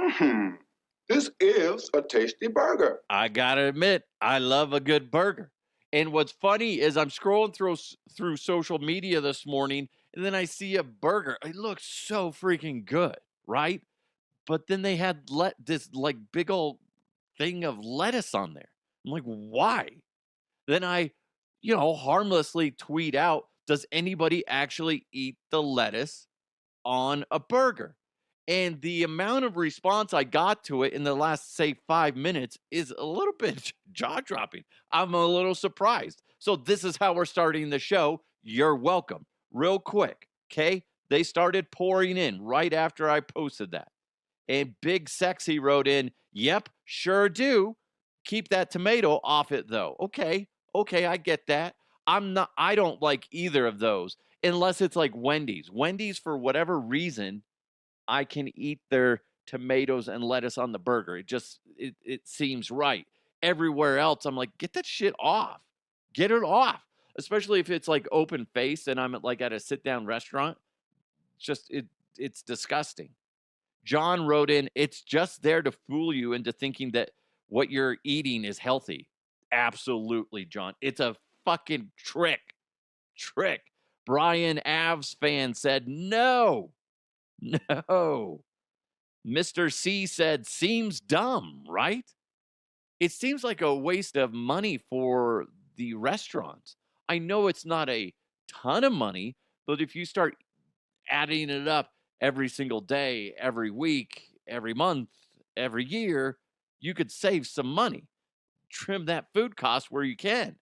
Hmm, this is a tasty burger. I gotta admit, I love a good burger. And what's funny is I'm scrolling through social media this morning, and then I see a burger. It looks so freaking good, right? But then they had this like big old thing of lettuce on there. I'm like, why? Then I, harmlessly tweet out, does anybody actually eat the lettuce on a burger? And the amount of response I got to it in the last, say, 5 minutes is a little bit jaw dropping. I'm a little surprised. So, this is how we're starting the show. You're welcome. Real quick. Okay. They started pouring in right after I posted that. And Big Sexy wrote in, yep, sure do. Keep that tomato off it though. Okay. Okay, I get that. I don't like either of those unless it's like Wendy's. Wendy's, for whatever reason, I can eat their tomatoes and lettuce on the burger. It seems right. Everywhere else, I'm like, get that shit off. Get it off. Especially if it's like open face and I'm at a sit down restaurant. It's disgusting. John wrote in, it's just there to fool you into thinking that what you're eating is healthy. Absolutely, John. It's a fucking trick. Trick. Brian Avs fan said, no, no. Mr. C said, seems dumb, right? It seems like a waste of money for the restaurants. I know it's not a ton of money, but if you start adding it up every single day, every week, every month, every year, you could save some money. Trim that food cost where you can.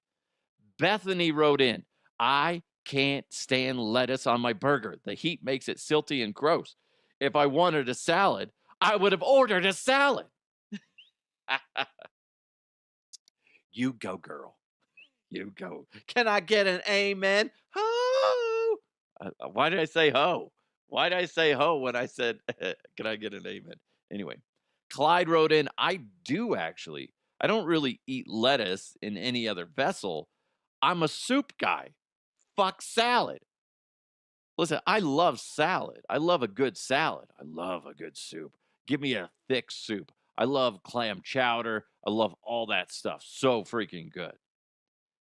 Bethany wrote in, I can't stand lettuce on my burger. The heat makes it silty and gross. If I wanted a salad, I would have ordered a salad. You go, girl. You go. Can I get an amen? Ho! Why did I say ho? Why did I say ho when I said, can I get an amen? Anyway, Clyde wrote in, I do actually. I don't really eat lettuce in any other vessel. I'm a soup guy. Fuck salad. Listen, I love salad. I love a good salad. I love a good soup. Give me a thick soup. I love clam chowder. I love all that stuff. So freaking good.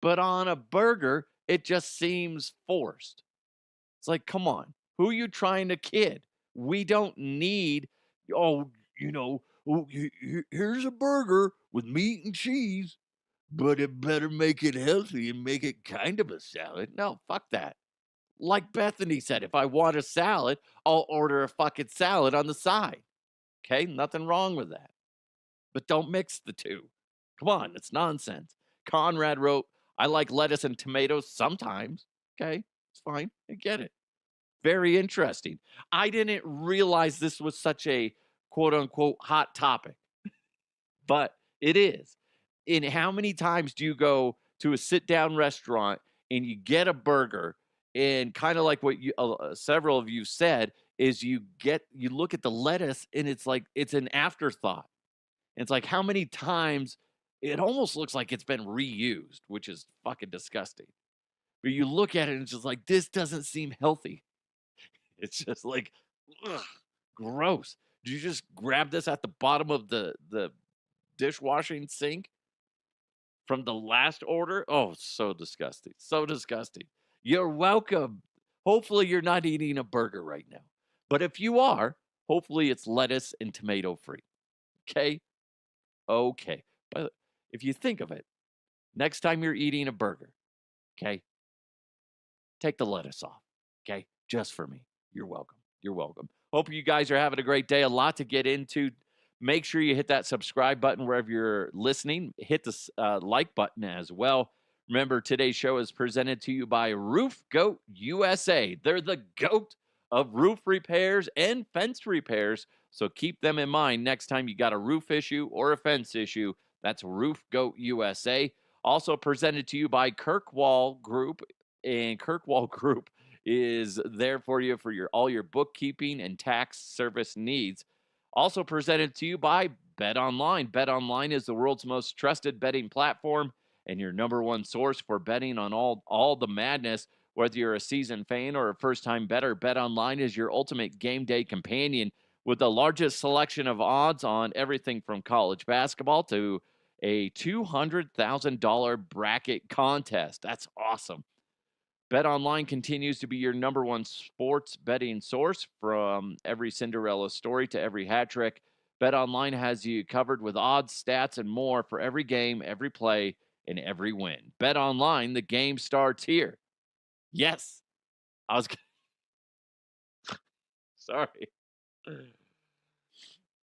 But on a burger, it just seems forced. It's like, come on, who are you trying to kid? We don't need, oh, here's a burger with meat and cheese, but it better make it healthy and make it kind of a salad. No, fuck that. Like Bethany said, if I want a salad, I'll order a fucking salad on the side. Okay, nothing wrong with that. But don't mix the two. Come on, it's nonsense. Conrad wrote, I like lettuce and tomatoes sometimes. Okay, it's fine. I get it. Very interesting. I didn't realize this was such a quote unquote hot topic, but it is. And how many times do you go to a sit down restaurant and you get a burger and kind of like what several of you said is you look at the lettuce and it's like it's an afterthought. It's like how many times it almost looks like it's been reused, which is fucking disgusting. But you look at it and it's just like this doesn't seem healthy. It's just like, ugh, gross. Did you just grab this at the bottom of the dishwashing sink from the last order? Oh, so disgusting. So disgusting. You're welcome. Hopefully you're not eating a burger right now. But if you are, hopefully it's lettuce and tomato free. Okay? Okay. But if you think of it, next time you're eating a burger, okay, take the lettuce off. Okay? Just for me. You're welcome. You're welcome. Hope you guys are having a great day. A lot to get into. Make sure you hit that subscribe button wherever you're listening. Hit the like button as well. Remember, today's show is presented to you by Roof Goat USA. They're the goat of roof repairs and fence repairs. So keep them in mind next time you got a roof issue or a fence issue. That's Roof Goat USA. Also presented to you by Kirkwall Group. And Kirkwall Group is there for you for all your bookkeeping and tax service needs. Also presented to you by Bet Online. Bet Online is the world's most trusted betting platform and your number one source for betting on all the madness. Whether you're a seasoned fan or a first-time bettor, Bet Online is your ultimate game day companion with the largest selection of odds on everything from college basketball to a $200,000 bracket contest. That's awesome. BetOnline continues to be your number one sports betting source. From every Cinderella story to every hat trick, BetOnline has you covered with odds, stats, and more for every game, every play, and every win. BetOnline, the game starts here. Yes, I was sorry.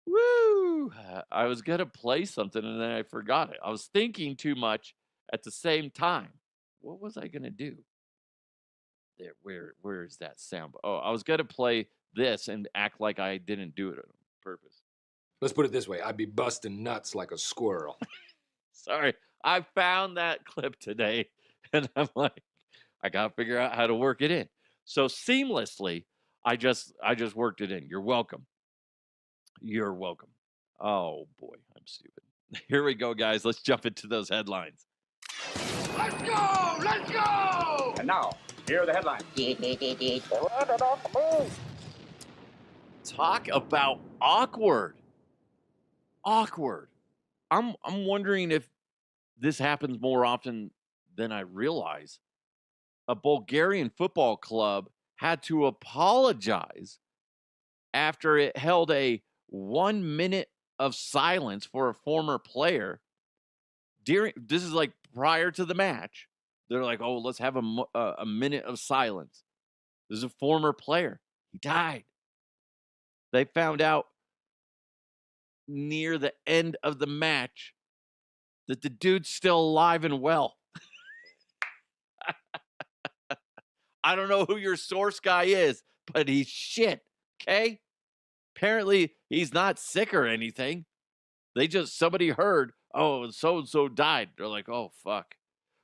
Woo! I was gonna play something and then I forgot it. I was thinking too much at the same time. What was I gonna do? There, where is that sound? Oh, I was gonna play this and act like I didn't do it on purpose. Let's put it this way. I'd be busting nuts like a squirrel. Sorry, I found that clip today, and I'm like, I gotta figure out how to work it in. So seamlessly, I just worked it in. You're welcome. You're welcome. Oh boy, I'm stupid. Here we go, guys. Let's jump into those headlines. Let's go! Let's go! And now, here are the headlines. Talk about awkward. Awkward. I'm wondering if this happens more often than I realize. A Bulgarian football club had to apologize after it held a 1 minute of silence for a former player during, this is like prior to the match. They're like, oh, let's have a minute of silence. This is a former player. He died. They found out near the end of the match that the dude's still alive and well. I don't know who your source guy is, but he's shit. Okay? Apparently, he's not sick or anything. Somebody heard, oh, so and so died. They're like, oh, fuck.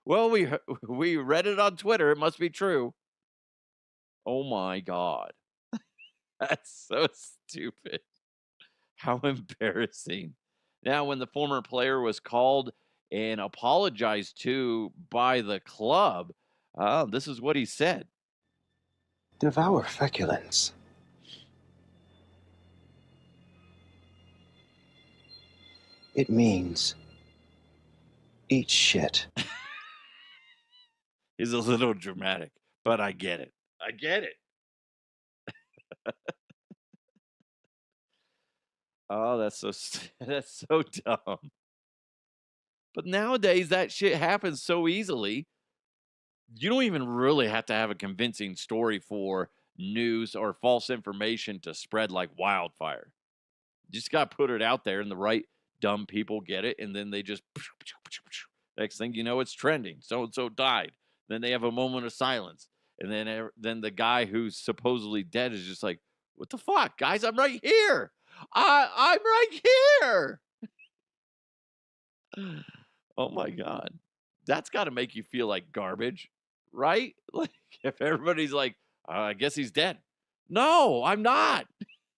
Well, we read it on Twitter. It must be true. Oh my God. That's so stupid. How embarrassing. Now, when the former player was called and apologized to by the club, this is what he said. Devour feculence. It means eat shit. He's a little dramatic, but I get it. I get it. Oh, that's so dumb. But nowadays, that shit happens so easily. You don't even really have to have a convincing story for news or false information to spread like wildfire. You just got to put it out there, and the right dumb people get it, and then they just next thing you know, it's trending. So and so died. Then they have a moment of silence, and then the guy who's supposedly dead is just like, "What the fuck, guys? I'm right here. I'm right here." Oh my God. That's got to make you feel like garbage, right? Like if everybody's like, I guess he's dead. No, I'm not.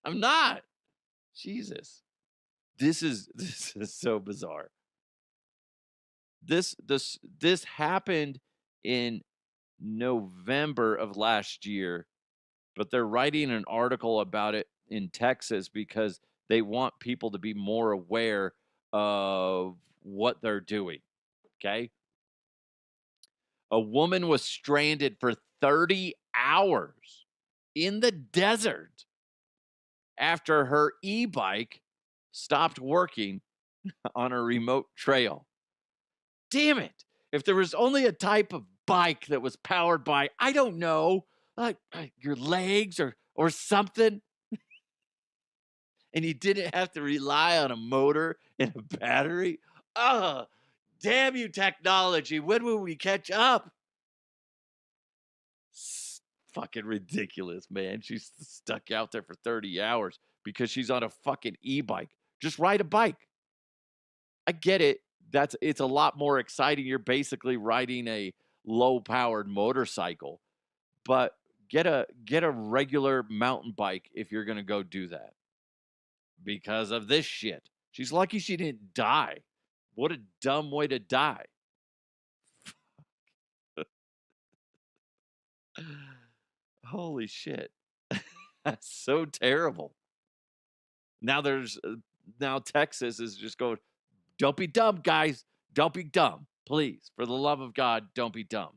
I'm not. Jesus. This is so bizarre. This happened in November of last year, but they're writing an article about it in Texas because they want people to be more aware of what they're doing. Okay? A woman was stranded for 30 hours in the desert after her e-bike stopped working on a remote trail. Damn it. If there was only a type of bike that was powered by, I don't know, like your legs or something, and you didn't have to rely on a motor and a battery. Oh, damn you, technology. When will we catch up? Fucking ridiculous, man. She's stuck out there for 30 hours because she's on a fucking e-bike. Just ride a bike. I get it. It's a lot more exciting. You're basically riding a low-powered motorcycle, but get a regular mountain bike if you're gonna go do that. Because of this shit. She's lucky she didn't die. What a dumb way to die. Holy shit. That's so terrible. Now now Texas is just going, don't be dumb, guys. Don't be dumb. Please, for the love of God, don't be dumb.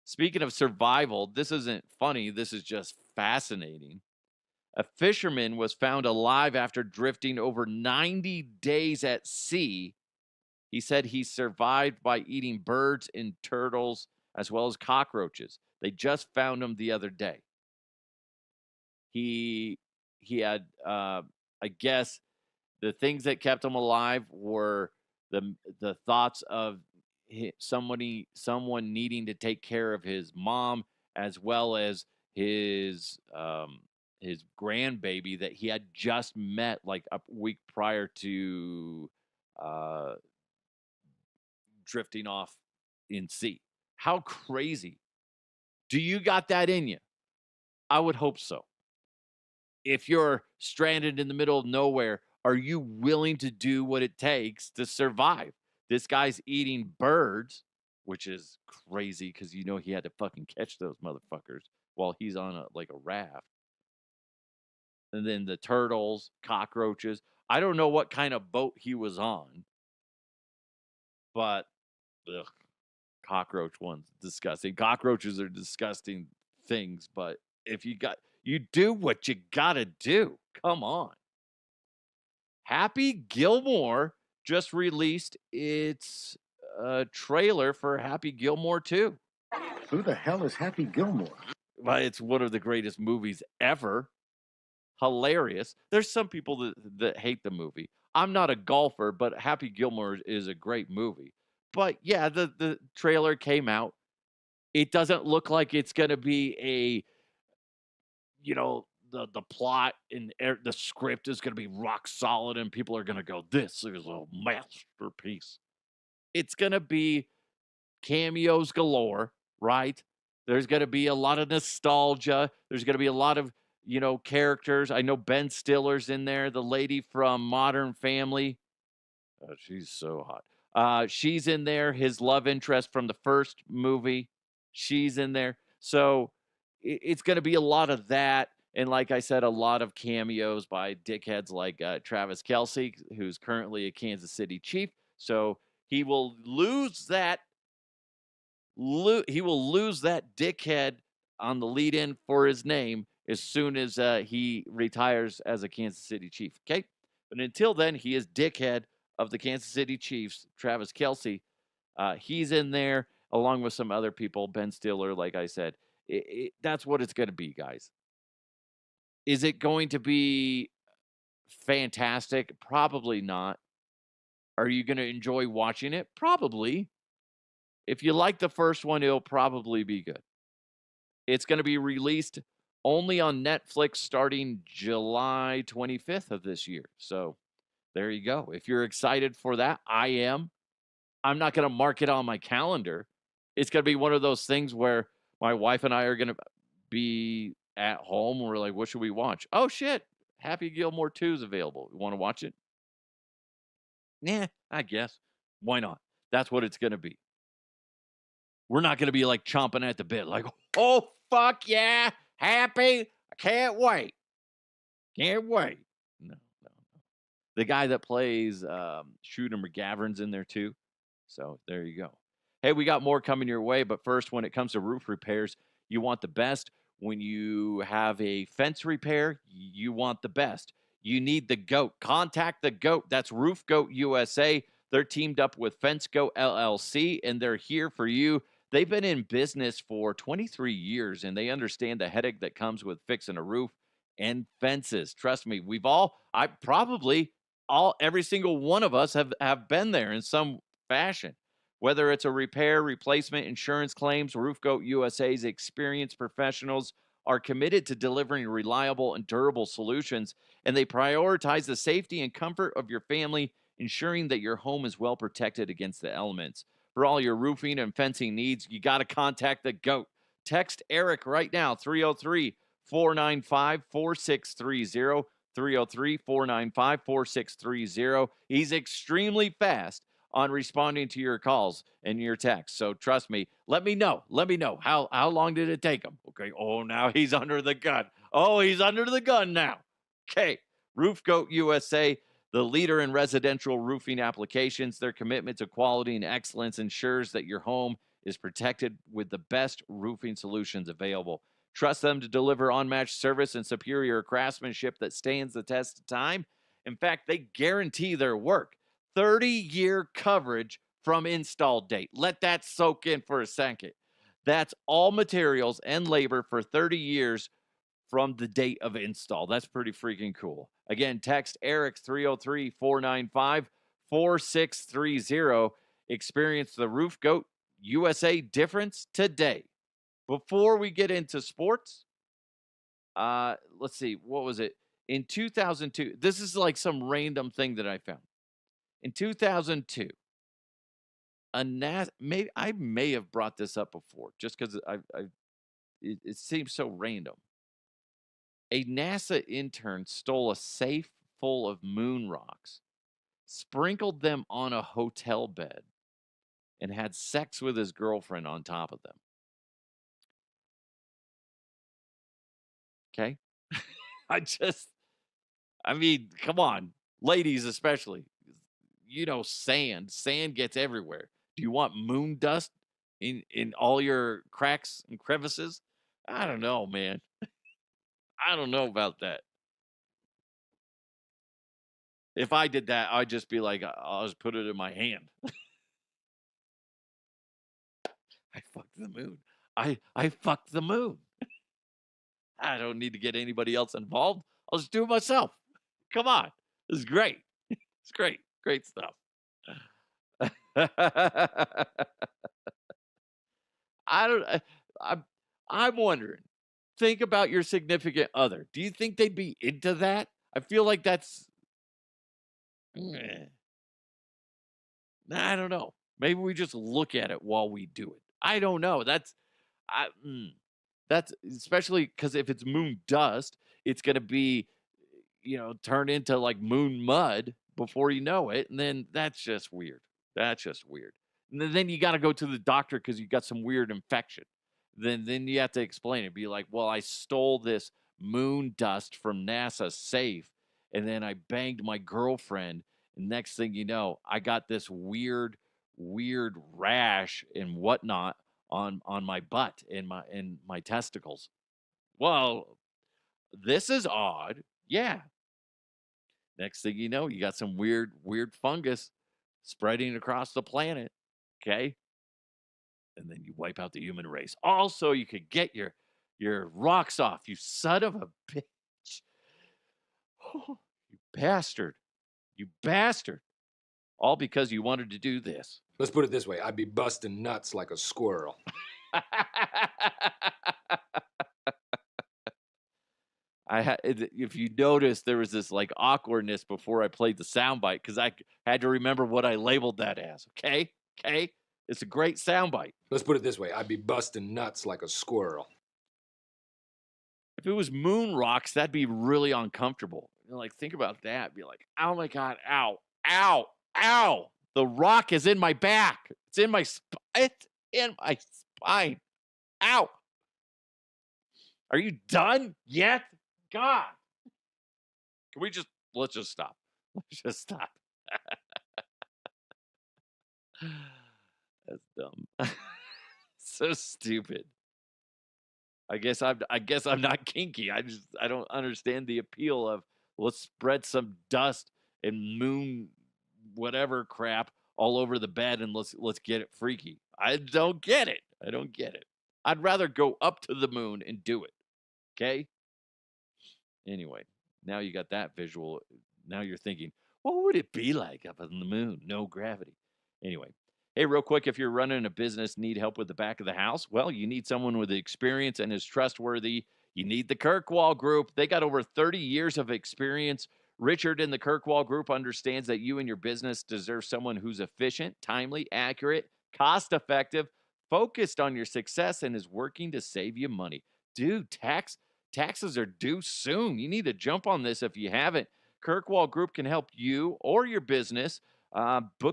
Speaking of survival, this isn't funny. This is just fascinating. A fisherman was found alive after drifting over 90 days at sea. He said he survived by eating birds and turtles as well as cockroaches. They just found him the other day. He had, I guess, the things that kept him alive were the thoughts of someone needing to take care of his mom, as well as his grandbaby that he had just met like a week prior to uh, drifting off in sea. How crazy! Do you got that in you? I would hope so. If you're stranded in the middle of nowhere, are you willing to do what it takes to survive? This guy's eating birds, which is crazy because he had to fucking catch those motherfuckers while he's on a raft. And then the turtles, cockroaches. I don't know what kind of boat he was on, but ugh, cockroach one's disgusting. Cockroaches are disgusting things, but if you do what you gotta do. Come on. Happy Gilmore just released its trailer for Happy Gilmore 2. Who the hell is Happy Gilmore? Well, it's one of the greatest movies ever. Hilarious. There's some people that hate the movie. I'm not a golfer, but Happy Gilmore is a great movie. But yeah, the trailer came out. It doesn't look like it's going to be the plot and the script is going to be rock solid and people are going to go, this is a masterpiece. It's going to be cameos galore, right? There's going to be a lot of nostalgia. There's going to be a lot of, characters. I know Ben Stiller's in there, the lady from Modern Family. Oh, she's so hot. She's in there. His love interest from the first movie, she's in there. So it's going to be a lot of that. And like I said, a lot of cameos by dickheads like Travis Kelce, who's currently a Kansas City Chief. So he will lose that. He will lose that dickhead on the lead-in for his name as soon as he retires as a Kansas City Chief. Okay, but until then, he is dickhead of the Kansas City Chiefs, Travis Kelce. He's in there along with some other people, Ben Stiller, like I said. That's what it's going to be, guys. Is it going to be fantastic? Probably not. Are you going to enjoy watching it? Probably. If you like the first one, it'll probably be good. It's going to be released only on Netflix starting July 25th of this year. So there you go. If you're excited for that, I am. I'm not going to mark it on my calendar. It's going to be one of those things where my wife and I are going to be at home. We're like, what should we watch? Oh, shit. Happy Gilmore 2 is available. You want to watch it? Nah, I guess. Why not? That's what it's going to be. We're not going to be like chomping at the bit, like, oh, fuck yeah, happy. I can't wait. Can't wait. No. The guy that plays Shooter McGavern's in there too. So there you go. Hey, we got more coming your way. But first, when it comes to roof repairs, you want the best. When you have a fence repair, you want the best. You need the GOAT. Contact the GOAT. That's Roof Goat USA. They're teamed up with Fence Goat LLC, and they're here for you. They've been in business for 23 years, and they understand the headache that comes with fixing a roof and fences. Trust me, every single one of us have been there in some fashion. Whether it's a repair, replacement, insurance claims, Roof Goat USA's experienced professionals are committed to delivering reliable and durable solutions, and they prioritize the safety and comfort of your family, ensuring that your home is well protected against the elements. For all your roofing and fencing needs, you got to contact the GOAT. Text Eric right now, 303-495-4630, 303-495-4630. He's extremely fast on responding to your calls and your texts. So trust me, let me know. How long did it take him? Okay. Oh, now he's under the gun. Oh, he's under the gun now. Okay. Roof Goat USA, the leader in residential roofing applications. Their commitment to quality and excellence ensures that your home is protected with the best roofing solutions available. Trust them to deliver unmatched service and superior craftsmanship that stands the test of time. In fact, they guarantee their work. 30-year coverage from install date. Let that soak in for a second. That's all materials and labor for 30 years from the date of install. That's pretty freaking cool. Again, text Eric 303-495-4630. Experience the Roof Goat USA difference today. Before we get into sports, let's see, what was it? In 2002, this is like some random thing that I found. In 2002, I may have brought this up before, just because it seems so random. A NASA intern stole a safe full of moon rocks, sprinkled them on a hotel bed, and had sex with his girlfriend on top of them. Okay? I mean, come on, ladies especially. You know, sand gets everywhere. Do you want moon dust in all your cracks and crevices? I don't know, man. I don't know about that. If I did that, I'd just be like, I'll just put it in my hand. I fucked the moon. I fucked the moon. I don't need to get anybody else involved. I'll just do it myself. Come on. This is great. It's great. Great stuff. I'm wondering. Think about your significant other. Do you think they'd be into that? I feel like that's I don't know. Maybe we just look at it while we do it. I don't know. That's especially because if it's moon dust, it's going to be, turned into like moon mud before you know it. And then that's just weird. That's just weird. And then you got to go to the doctor because you got some weird infection. Then you have to explain it. Be like, well, I stole this moon dust from NASA's safe, and then I banged my girlfriend. And next thing you know, I got this weird rash and whatnot on my butt and my testicles. Well, this is odd. Yeah. Next thing you know, you got some weird fungus spreading across the planet. Okay. And then you wipe out the human race. Also, you could get your rocks off, you son of a bitch. Oh, you bastard. You bastard. All because you wanted to do this. Let's put it this way. I'd be busting nuts like a squirrel. If you notice, there was this like awkwardness before I played the soundbite because I had to remember what I labeled that as. Okay? It's a great soundbite. Let's put it this way. I'd be busting nuts like a squirrel. If it was moon rocks, that'd be really uncomfortable. Like, think about that. Be like, oh my God, ow, ow, ow. The rock is in my back. It's in my spine. Ow. Are you done yet? God. Let's just stop. Let's just stop. That's dumb. So stupid. I guess I'm not kinky. I don't understand the appeal of let's spread some dust and moon whatever crap all over the bed and let's get it freaky. I don't get it. I'd rather go up to the moon and do it. Okay? Anyway, now you got that visual. Now you're thinking, what would it be like up on the moon? No gravity. Anyway, hey, real quick, if you're running a business, need help with the back of the house, well, you need someone with experience and is trustworthy. You need the Kirkwall Group. They got over 30 years of experience. Richard in the Kirkwall Group understands that you and your business deserve someone who's efficient, timely, accurate, cost-effective, focused on your success, and is working to save you money. Dude, taxes are due soon. You need to jump on this if you haven't. Kirkwall Group can help you or your business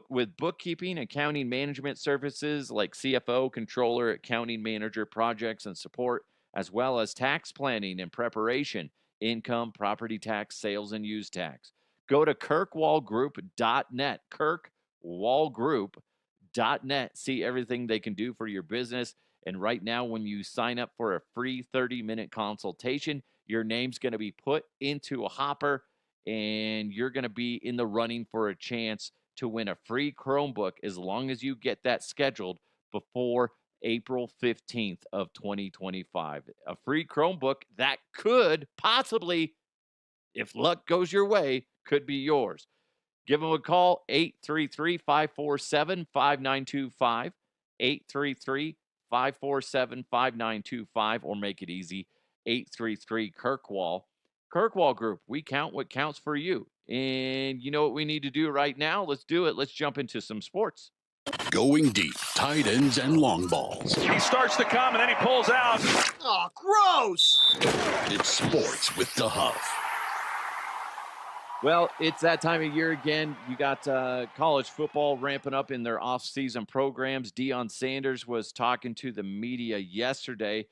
with bookkeeping, accounting management services like CFO, controller, accounting manager, projects and support, as well as tax planning and preparation. income, property tax, sales, and use tax. Go to kirkwallgroup.net, kirkwallgroup.net. See everything they can do for your business. And right now, when you sign up for a free 30-minute consultation, your name's going to be put into a hopper, and you're going to be in the running for a chance to win a free Chromebook as long as you get that scheduled before April 15th of 2025. A free Chromebook that could possibly, if luck goes your way, could be yours. Give them a call, 833-547-5925, 833-547-5925, or make it easy, 833-KIRKWALL. Kirkwall Group, we count what counts for you. And you know what we need to do right now? Let's do it. Let's jump into some sports. Going deep, tight ends and long balls. He starts to come and then he pulls out. Oh, gross! It's sports with the Huff. Well, it's that time of year again. You got college football ramping up in their off-season programs. Deion Sanders was talking to the media yesterday,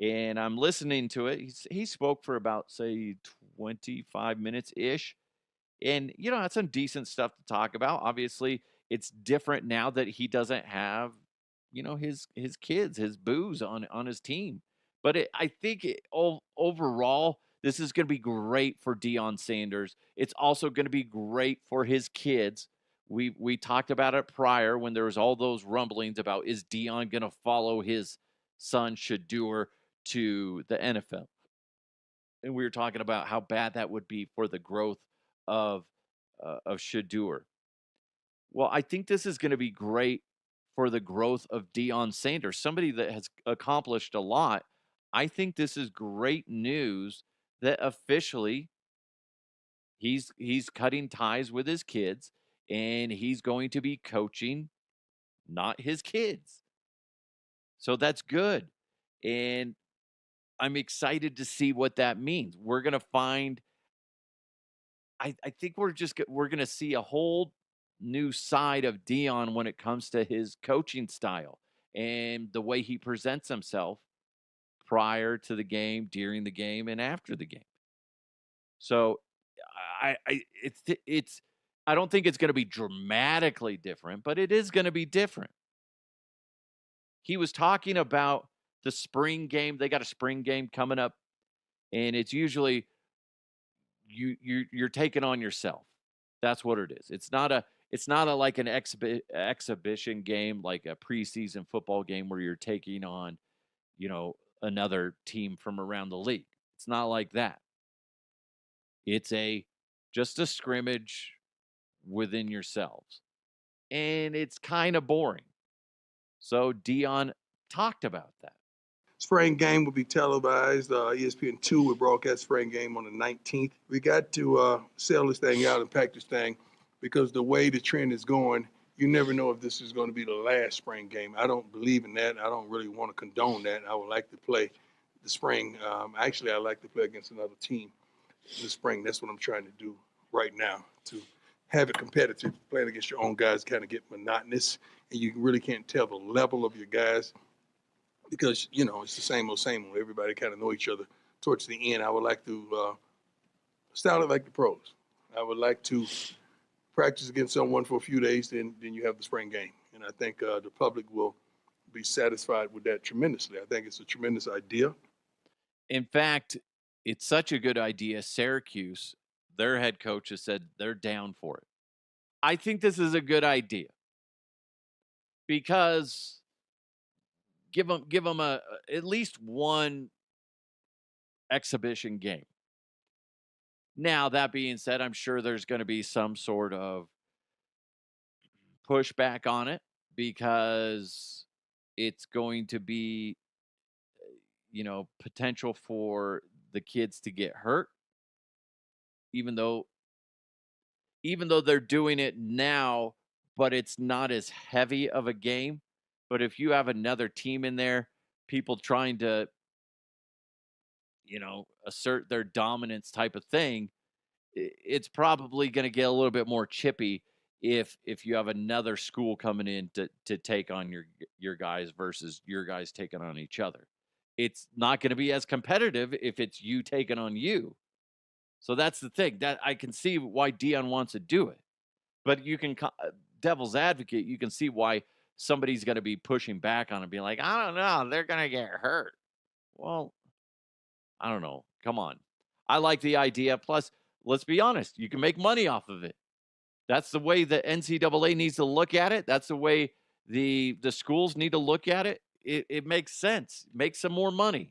and I'm listening to it. He spoke for about, say, 25 minutes-ish. And, you know, that's some decent stuff to talk about. Obviously, it's different now that he doesn't have, you know, his kids, his boos on his team. But I think overall, this is going to be great for Deion Sanders. It's also going to be great for his kids. We talked about it prior when there was all those rumblings about, is Deion going to follow his son Shedeur to the NFL? And we were talking about how bad that would be for the growth of Shedeur. Well, I think this is going to be great for the growth of Deion Sanders, somebody that has accomplished a lot. I think this is great news that officially he's cutting ties with his kids, and he's going to be coaching, not his kids. So that's good. And I'm excited to see what that means. We're going to find, I think we're going to see a whole new side of Deion when it comes to his coaching style and the way he presents himself prior to the game, during the game, and after the game. So I don't think it's going to be dramatically different, but it is going to be different. He was talking about the spring game. They got a spring game coming up, and it's usually you're taking on yourself. That's what it is. It's not a like an exhibition game, like a preseason football game where you're taking on, you know, another team from around the league. It's not like that. It's just a scrimmage within yourselves. And it's kind of boring. So Deion talked about that. Spring game will be televised. ESPN2 will broadcast spring game on the 19th. We got to sell this thing out and pack this thing because the way the trend is going, you never know if this is going to be the last spring game. I don't believe in that. I don't really want to condone that. I would like to play the spring. Actually, I like to play against another team in the spring. That's what I'm trying to do right now, to have it competitive. Playing against your own guys kind of get monotonous, and you really can't tell the level of your guys because, you know, it's the same old. Everybody kind of know each other towards the end. I would like to style it like the pros. I would like to practice against someone for a few days, then you have the spring game. And I think the public will be satisfied with that tremendously. I think it's a tremendous idea. In fact, it's such a good idea. Syracuse, their head coach, has said they're down for it. I think this is a good idea because give them at least one exhibition game. Now, that being said, I'm sure there's going to be some sort of pushback on it because it's going to be, you know, potential for the kids to get hurt, even though they're doing it now, but it's not as heavy of a game. But if you have another team in there, people trying to, you know, assert their dominance type of thing, it's probably going to get a little bit more chippy if you have another school coming in to take on your guys versus your guys taking on each other. It's not going to be as competitive if it's you taking on you. So that's the thing. That I can see why Deion wants to do it. But you can, devil's advocate, you can see why somebody's going to be pushing back on it, being like, I don't know, they're going to get hurt. Well, I don't know. Come on. I like the idea. Plus, let's be honest, you can make money off of it. That's the way the NCAA needs to look at it. That's the way the schools need to look at it. It makes sense. Make some more money.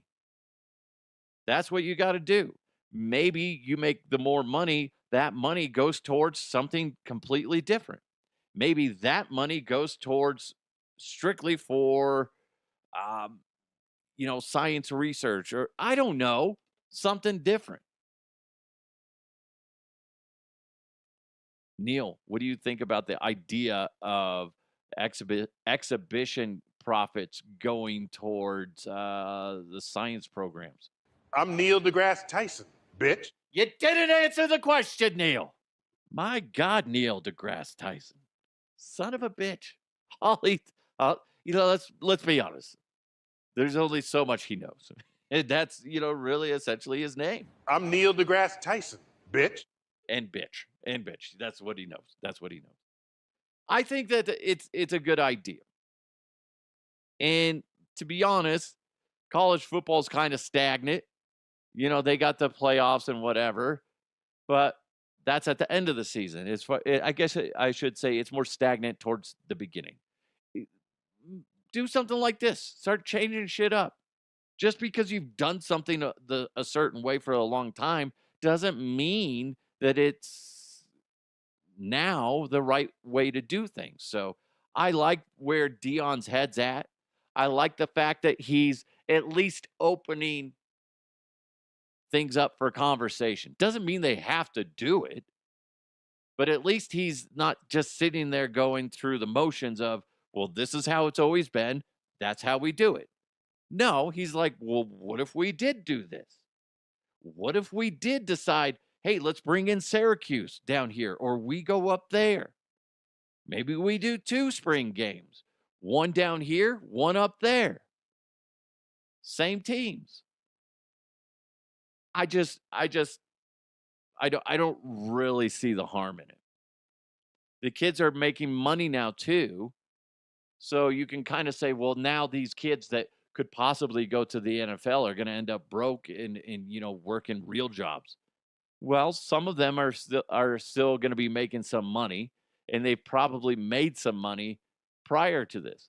That's what you got to do. Maybe you make the more money, that money goes towards something completely different. Maybe that money goes towards strictly for, science research, or I don't know, something different. Neil, what do you think about the idea of exhibition profits going towards the science programs? I'm Neil deGrasse Tyson, bitch. You didn't answer the question, Neil. My God, Neil deGrasse Tyson. Son of a bitch. Let's be honest. There's only so much he knows. And that's, really essentially his name. I'm Neil deGrasse Tyson, bitch. And bitch. And bitch. That's what he knows. That's what he knows. I think that it's a good idea. And to be honest, college football is kind of stagnant. They got the playoffs and whatever, but that's at the end of the season. I guess I should say it's more stagnant towards the beginning. Do something like this. Start changing shit up. Just because you've done something a certain way for a long time doesn't mean that it's now the right way to do things. So I like where Deion's head's at. I like the fact that he's at least opening things up for conversation. Doesn't mean they have to do it, but at least he's not just sitting there going through the motions of, well, this is how it's always been. That's how we do it. No, he's like, well, what if we did do this? What if we did decide, hey, let's bring in Syracuse down here, or we go up there? Maybe we do 2 spring games, one down here, one up there. Same teams. I don't really see the harm in it. The kids are making money now too. So you can kind of say, well, now these kids that could possibly go to the NFL are going to end up broke and working real jobs. Well, some of them are still going to be making some money, and they've probably made some money prior to this.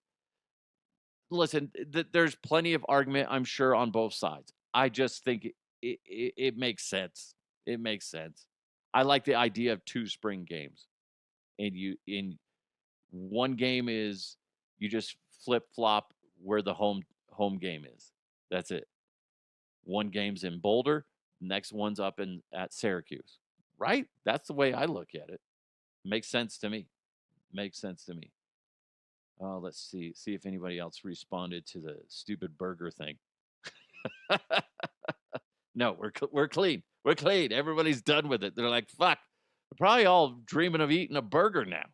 Listen, there's plenty of argument, I'm sure, on both sides. I just think it makes sense. It makes sense. I like the idea of 2 spring games, and in one game is you just flip flop where the home game is. That's it. One game's in Boulder, next one's up at Syracuse. Right? That's the way I look at it. Makes sense to me. Makes sense to me. Let's see if anybody else responded to the stupid burger thing. No, we're clean. We're clean. Everybody's done with it. They're like, fuck. We're probably all dreaming of eating a burger now.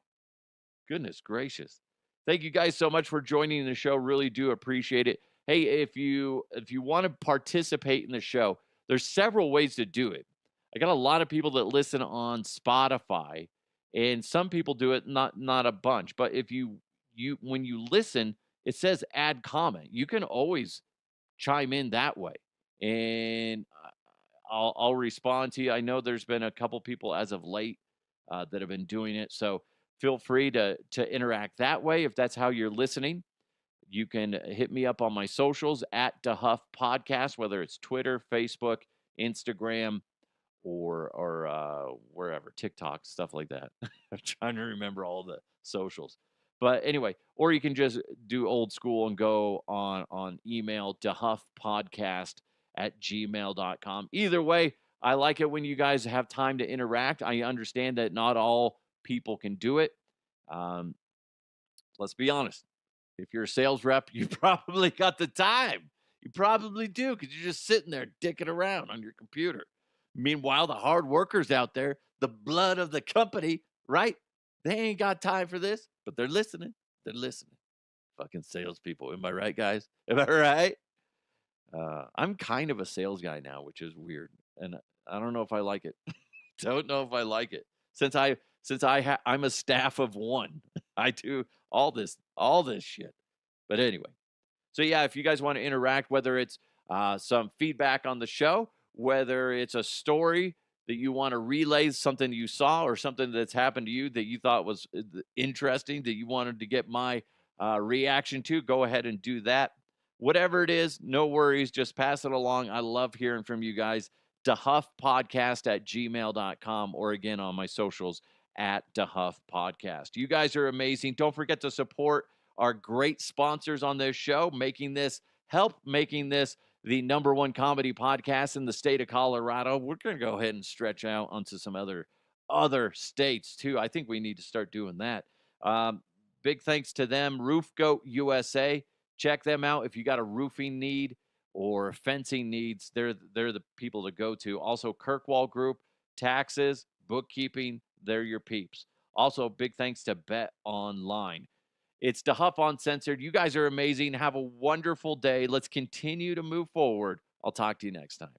Goodness gracious. Thank you guys so much for joining the show. Really do appreciate it. Hey, if you want to participate in the show, there's several ways to do it. I got a lot of people that listen on Spotify, and some people do it, not a bunch. But if you when you listen, it says add comment. You can always chime in that way, and I'll respond to you. I know there's been a couple people as of late that have been doing it, so feel free to interact that way. If that's how you're listening, you can hit me up on my socials at DeHuff Podcast, whether it's Twitter, Facebook, Instagram, or wherever, TikTok, stuff like that. I'm trying to remember all the socials. But anyway, or you can just do old school and go on email, dehuffpodcast@gmail.com. Either way, I like it when you guys have time to interact. I understand that not all people can do it. Let's be honest. If you're a sales rep, you probably got the time. You probably do, because you're just sitting there dicking around on your computer. Meanwhile, the hard workers out there, the blood of the company, right? They ain't got time for this, but they're listening. They're listening. Fucking salespeople. Am I right, guys? Am I right? I'm kind of a sales guy now, which is weird. And I don't know if I like it. Don't know if I like it. Since I'm a staff of one. I do all this shit. But anyway. So yeah, if you guys want to interact, whether it's some feedback on the show, whether it's a story that you want to relay, something you saw or something that's happened to you that you thought was interesting, that you wanted to get my reaction to, go ahead and do that. Whatever it is, no worries. Just pass it along. I love hearing from you guys. DeHuffPodcast@gmail.com, or again on my socials @DeHuffPodcast. You guys are amazing. Don't forget to support our great sponsors on this show, making this the #1 comedy podcast in the state of Colorado. We're going to go ahead and stretch out onto some other states too. I think we need to start doing that. Big thanks to them, Roof Goat USA. Check them out if you got a roofing need or fencing needs. They're the people to go to. Also, Kirkwall Group, taxes, bookkeeping, they're your peeps. Also, big thanks to Bet Online. It's DeHuff Uncensored. You guys are amazing. Have a wonderful day. Let's continue to move forward. I'll talk to you next time.